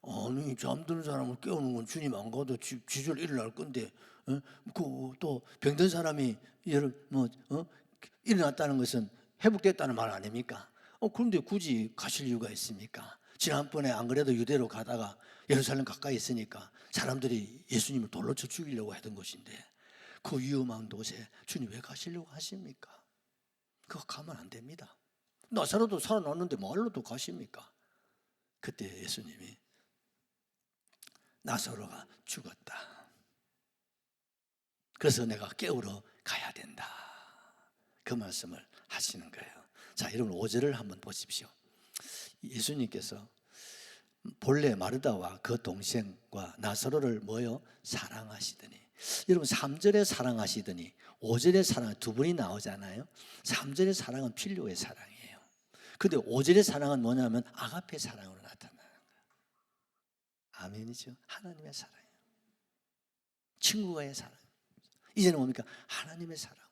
아니 잠드는 사람을 깨우는 건 주님 안 가도 지절 일어날 건데, 또 병든 사람이 일어났다는 것은 회복됐다는 말 아닙니까? 그런데 굳이 가실 이유가 있습니까? 지난번에 안 그래도 유대로 가다가 예루살렘 가까이 있으니까 사람들이 예수님을 돌로 쳐 죽이려고 하던 곳인데, 그 위험한 곳에 주님 왜 가시려고 하십니까? 그거 가면 안 됩니다. 나사로도 살아났는데 뭐하러 또 가십니까? 그때 예수님이 나사로가 죽었다. 그래서 내가 깨우러 가야 된다. 그 말씀을 하시는 거예요. 자, 여러분 5절을 한번 보십시오. 예수님께서 본래 마르다와 그 동생과 나사로를 사랑하시더니, 여러분 3절에 사랑하시더니 5절에 사랑, 두 분이 나오잖아요. 3절의 사랑은 필요의 사랑이에요. 근데 5절의 사랑은 뭐냐면 아가페 사랑으로 나타나는 거예요. 아멘이죠. 하나님의 사랑이에요. 친구와의 사랑. 이제는 뭡니까? 하나님의 사랑으로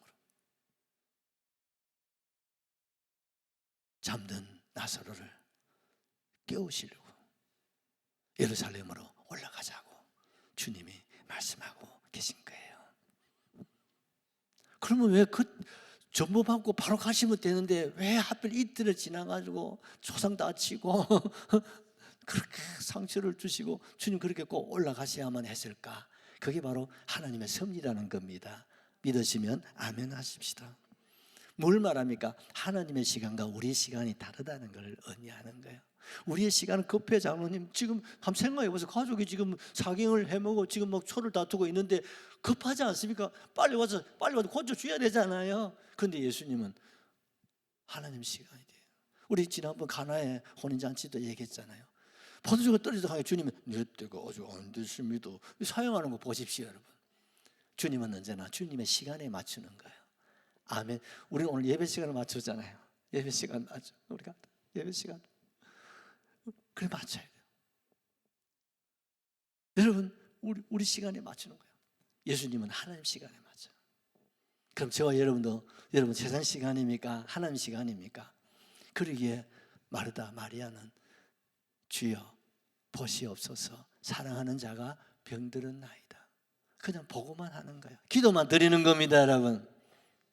잠든 나사로를 깨우시려고 예루살렘으로 올라가자고 주님이 말씀하고 계신 거예요. 그러면 왜 전부 받고 바로 가시면 되는데 왜 하필 이틀을 지나가지고 초상 다치고 그렇게 상처를 주시고 주님 그렇게 꼭 올라가셔야만 했을까? 그게 바로 하나님의 섭리라는 겁니다. 믿으시면 아멘 하십시다. 뭘 말합니까? 하나님의 시간과 우리의 시간이 다르다는 걸 의미하는 거예요. 우리의 시간은 급해. 장로님 지금 한번 생각해보세요. 가족이 지금 사경을 해먹고 지금 막 초를 다투고 있는데 급하지 않습니까? 빨리 와서 고쳐줘야 되잖아요. 그런데 예수님은 하나님 시간이 돼요. 우리 지난번 가나의 혼인잔치도 얘기했잖아요. 포도주가 떨어지다 하니 주님은 내 때가 아직 안 됐습니다. 사용하는 거 보십시오, 여러분. 주님은 언제나 주님의 시간에 맞추는 거예요. 아멘. 우리는 오늘 예배 시간을 맞추잖아요. 예배 시간 맞죠. 우리가 예배 시간 그래 맞춰야 돼요. 여러분 우리 시간에 맞추는 거예요. 예수님은 하나님 시간에 맞춰. 그럼 저와 여러분도 여러분 세상 시간입니까? 하나님 시간입니까? 그러기에 마르다 마리아는 주여 보시옵소서 사랑하는 자가 병들었나이다. 그냥 보고만 하는 거예요. 기도만 드리는 겁니다, 여러분.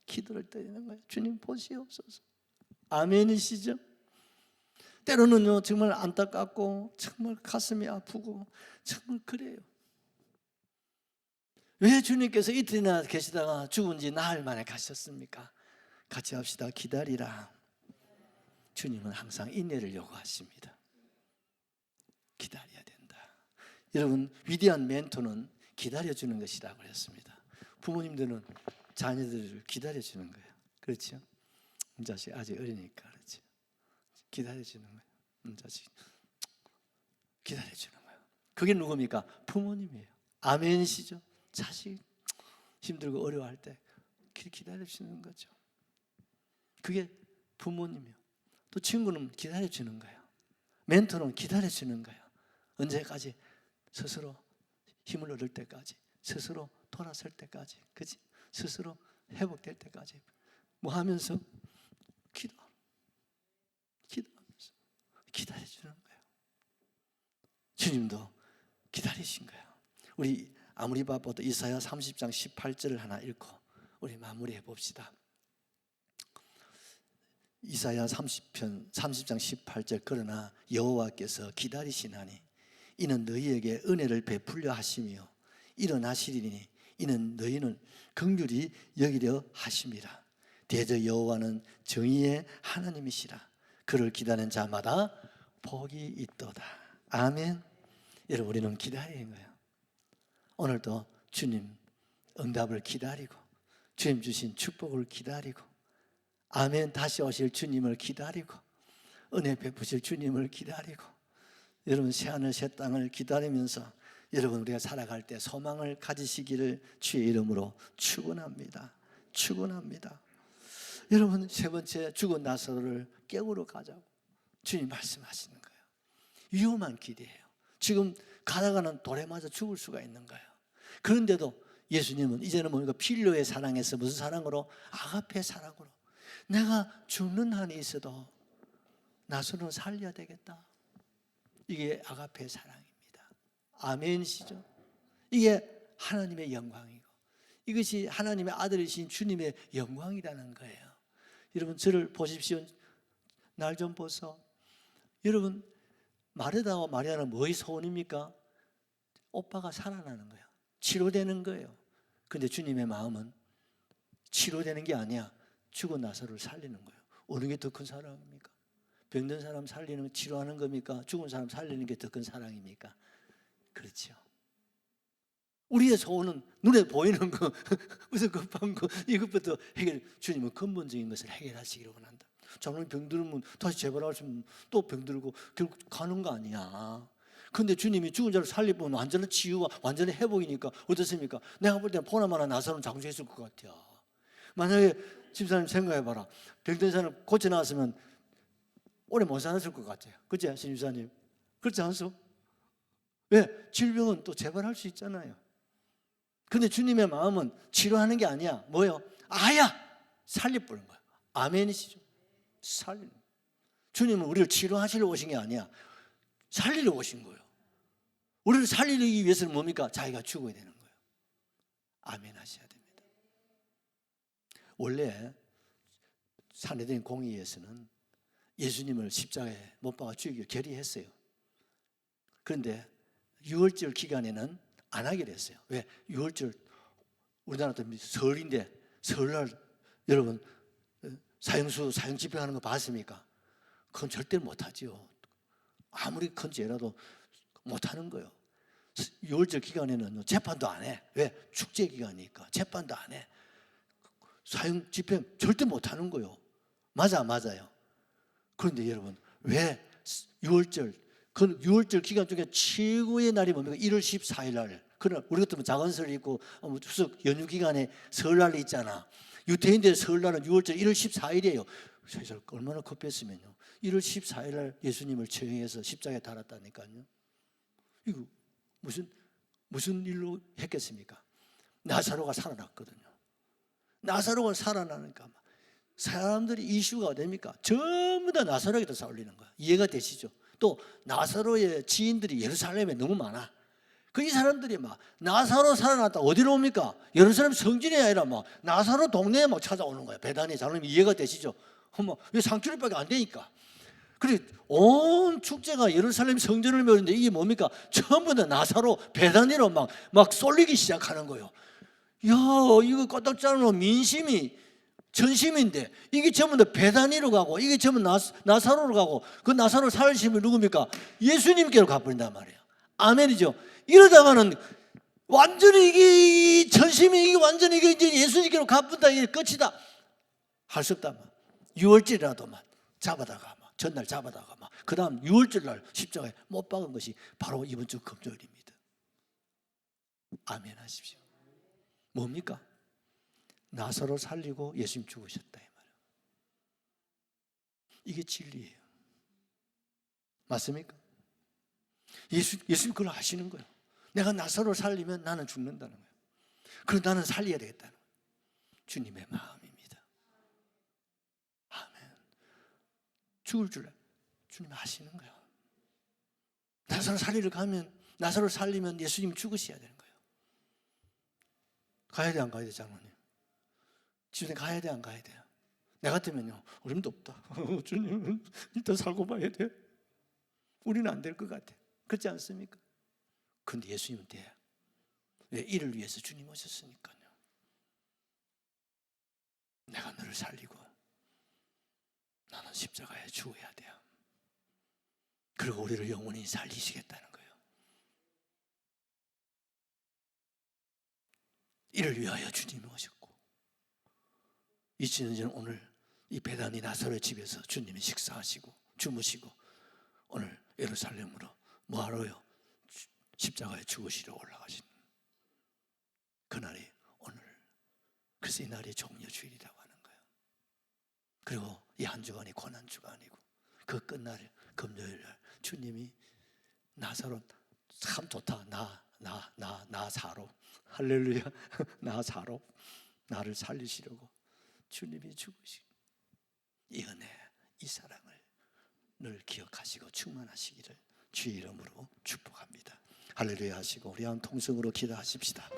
기도를 드리는 거예요. 주님 보시옵소서. 아멘이시죠? 때로는요 정말 안타깝고 정말 가슴이 아프고 정말 그래요. 왜 주님께서 이틀이나 계시다가 죽은 지 나흘 만에 가셨습니까? 같이 합시다. 기다리라. 주님은 항상 인내를 요구하십니다. 기다려야 된다. 여러분 위대한 멘토는 기다려주는 것이라고 그랬습니다. 부모님들은 자녀들을 기다려주는 거예요. 그렇죠? 자식 아직 어리니까 그렇죠. 기다려주는 거예요. 자식 기다려주는 거예요. 그게 누굽니까? 부모님이에요. 아멘이시죠? 자식 힘들고 어려워할 때 기다려주는 거죠. 그게 부모님이에요. 또 친구는 기다려주는 거예요. 멘토는 기다려주는 거예요. 언제까지? 스스로 힘을 얻을 때까지, 스스로 돌아설 때까지, 그치? 스스로 회복될 때까지 뭐 하면서 기도하면서 기다려주는 거예요. 주님도 기다리신 거예요. 우리 아무리 바빠도 이사야 30장 18절을 하나 읽고 우리 마무리해 봅시다. 이사야 30장 18절 그러나 여호와께서 기다리시나니 이는 너희에게 은혜를 베풀려 하시며 일어나시리니 이는 너희는 긍휼히 여기려 하심이라. 대저 여호와는 정의의 하나님이시라. 그를 기다리는 자마다 복이 있도다. 아멘. 여러분 우리는 기다리는 거예요. 오늘도 주님 응답을 기다리고 주님 주신 축복을 기다리고 아멘 다시 오실 주님을 기다리고 은혜 베푸실 주님을 기다리고 여러분 새하늘 새 땅을 기다리면서 여러분 우리가 살아갈 때 소망을 가지시기를 주의 이름으로 축원합니다. 축원합니다. 여러분 세 번째 죽은 나사로를 깨우러 가자고 주님 말씀하시는 거예요. 위험한 길이에요. 지금 가다가는 돌에 맞아 죽을 수가 있는 거예요. 그런데도 예수님은 이제는 뭡니까? 필요의 사랑에서 무슨 사랑으로? 아가페 사랑으로 내가 죽는 한이 있어도 나사로는 살려야 되겠다. 이게 아가페 사랑입니다. 아멘이시죠? 이게 하나님의 영광이고 이것이 하나님의 아들이신 주님의 영광이라는 거예요. 여러분 저를 보십시오. 날 좀 보소. 여러분 마르다와 마리아는 뭐의 소원입니까? 오빠가 살아나는 거예요. 치료되는 거예요. 근데 주님의 마음은 치료되는 게 아니야. 죽은 나사로를 살리는 거예요. 어느 게 더 큰 사랑입니까? 병든 사람 살리는 치료하는 겁니까? 죽은 사람 살리는 게 더 큰 사랑입니까? 그렇죠. 우리의 소원은 눈에 보이는 거, 무슨 급한 거 이것부터 해결. 주님은 근본적인 것을 해결하시기를 원한다. 장로님 병들면 다시 재발하시면 또 병들고 결국 가는 거 아니야. 근데 주님이 죽은 자를 살리면 완전한 치유와 완전한 회복이니까 어떻습니까? 내가 볼 때는 보나마나 나사로는 장수했을 것 같아요. 만약에 집사님 생각해봐라. 병든 사람 고쳐 나왔으면 오래 못 살았을 것 같아요. 그치 신집사님? 그렇지 않소? 왜? 질병은 또 재발할 수 있잖아요. 근데 주님의 마음은 치료하는 게 아니야. 뭐요? 아야! 살려버린 거야. 아멘이시죠? 살리는 거야. 주님은 우리를 치료하시러 오신 게 아니야. 살리러 오신 거예요. 우리를 살리기 위해서는 뭡니까? 자기가 죽어야 되는 거예요. 아멘 하셔야 됩니다. 원래 산헤드린 공의에서는 예수님을 십자가에 못 박아 죽이기로 결의했어요. 그런데 유월절 기간에는 안 하기로 했어요. 왜? 유월절 우리나라도 설인데 설날 여러분 사형수 사형 집행하는 거 봤습니까? 그건 절대 못하죠. 아무리 큰 죄라도 못하는 거예요. 유월절 기간에는 재판도 안 해. 왜? 축제 기간이니까 재판도 안 해. 사형 집행 절대 못하는 거예요. 맞아요. 그런데 여러분 왜 유월절 그 6월절 기간 중에 최고의 날이 뭡니까? 1월 14일 날. 그러나 우리 같으면 작은 설이 있고 추석 연휴 기간에 설날이 있잖아. 유대인들 설날은 6월절 1월 14일이에요. 세상 얼마나 급했으면요. 1월 14일 날 예수님을 처형해서 십자가에 달았다니까요. 이거 무슨 일로 했겠습니까? 나사로가 살아났거든요. 나사로가 살아나니까 사람들이 이슈가 됩니까? 전부 다 나사로에다 쏠리는 거야. 이해가 되시죠? 또 나사로의 지인들이 예루살렘에 너무 많아. 그 이 사람들이 막 나사로 살아났다 어디로 옵니까? 예루살렘 성전이 아니라 막 나사로 동네에 막 찾아오는 거야. 베다니 장로님 이해가 되시죠? 왜 산길밖에 안 되니까. 그래 온 축제가 예루살렘 성전을 메우는데 이게 뭡니까? 전부 다 나사로 베다니로 막 쏠리기 시작하는 거예요. 야 이거 까딱자는 민심이 전심인데 이게 전부 다 베다니로 가고 이게 전부 나사로로 가고 그 나사로 살리신 분이 누굽니까? 예수님께로 가버린단 말이에요. 아멘이죠. 이러다가는 완전히 이게 전심이 이게 완전히 이게 이제 예수님께로 가본다 이게 끝이다 할 수 없단 말이에요. 6월절이라도 잡아다가 전날 잡아다가 그 다음 6월절 날 십자가에 못 박은 것이 바로 이번 주 금요일입니다. 아멘 하십시오. 뭡니까? 나사로 살리고 예수님 죽으셨다 이 말이에요. 이게 진리예요. 맞습니까? 예수님 그걸 아시는 거예요. 내가 나사로를 살리면 나는 죽는다는 거예요. 그럼 나는 살려야 되겠다는 거예요. 주님의 마음입니다. 아멘. 죽을 줄 주님 아시는 거예요. 나사로 살리러 가면 나사로 살리면 예수님 죽으셔야 되는 거예요. 가야 돼 안 가야 돼 장로님? 집에 가야 돼 안 가야 돼요? 내 같으면요 어림도 없다. 주님은 일단 살고 봐야 돼. 우리는 안 될 것 같아. 그렇지 않습니까? 그런데 예수님은 돼요. 왜? 이를 위해서 주님 오셨으니까요. 내가 너를 살리고 나는 십자가에 죽어야 돼요. 그리고 우리를 영원히 살리시겠다는 거예요. 이를 위하여 주님이 오셨고 2000년 전 오늘 이 베다니 나사로의 집에서 주님이 식사하시고 주무시고 오늘 예루살렘으로 뭐하러요? 십자가에 죽으시러 올라가신 그날이 오늘. 그래서 이 날이 종려주일이라고 하는 거예요. 그리고 이 한 주간이 고난주가 아니고 그 끝날 금요일 날 주님이 나사로 참 좋다. 나 사로 할렐루야. 나 사로 나를 살리시려고 주님이 죽으시고 이 은혜 이 사랑을 기억하시고 충만하시기를 주의 이름으로 축복합니다. 할렐루야 하시고 우리 한 통성으로 기도하십시다.